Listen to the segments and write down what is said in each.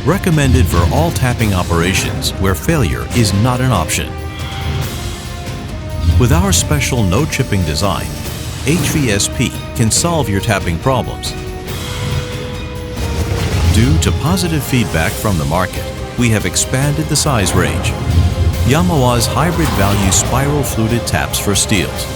Recommended for all tapping operations where failure is not an option. With our special no chipping design, HVSP can solve your tapping problems. Due to positive feedback from the market, we have expanded the size range. Yamawa's hybrid value spiral fluted taps for steels.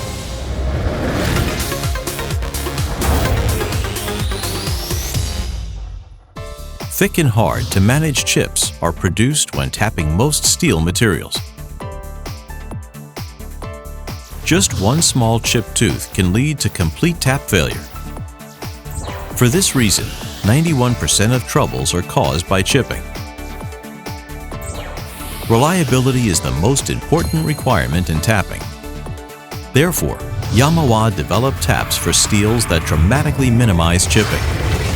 Thick and hard to manage chips are produced when tapping most steel materials. Just one small chip tooth can lead to complete tap failure. For this reason, 91% of troubles are caused by chipping. Reliability is the most important requirement in tapping. Therefore, Yamawa developed taps for steels that dramatically minimize chipping.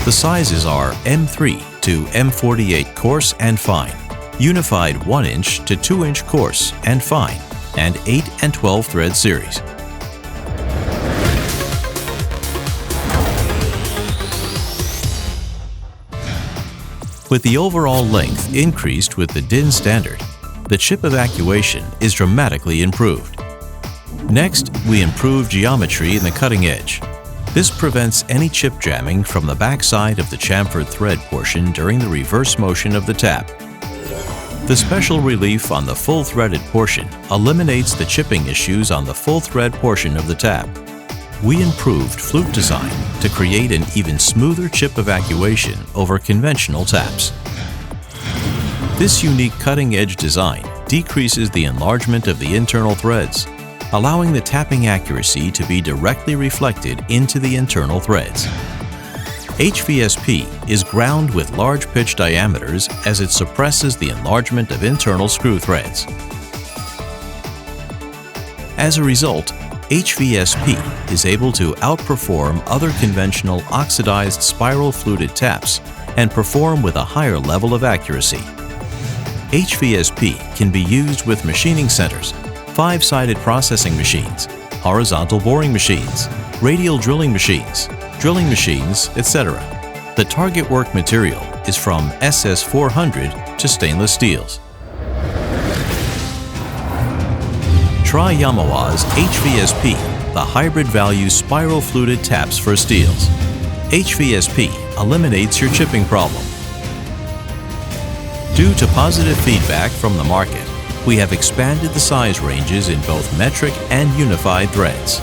The sizes are M3 to M48 coarse and fine, unified 1-inch to 2-inch coarse and fine, and 8 and 12 thread series. With the overall length increased with the DIN standard, the chip evacuation is dramatically improved. Next, we improve geometry in the cutting edge. This prevents any chip jamming from the backside of the chamfered thread portion during the reverse motion of the tap. The special relief on the full threaded portion eliminates the chipping issues on the full thread portion of the tap. We improved flute design to create an even smoother chip evacuation over conventional taps. This unique cutting-edge design decreases the enlargement of the internal threads, allowing the tapping accuracy to be directly reflected into the internal threads. HVSP is ground with large pitch diameters as it suppresses the enlargement of internal screw threads. As a result, HVSP is able to outperform other conventional oxidized spiral fluted taps and perform with a higher level of accuracy. HVSP can be used with machining centers, 5-sided processing machines, horizontal boring machines, radial drilling machines, etc. The target work material is from SS400 to stainless steels. Try Yamawa's HVSP, the hybrid value spiral fluted taps for steels. HVSP eliminates your chipping problem. Due to positive feedback from the market, we have expanded the size ranges in both metric and unified threads.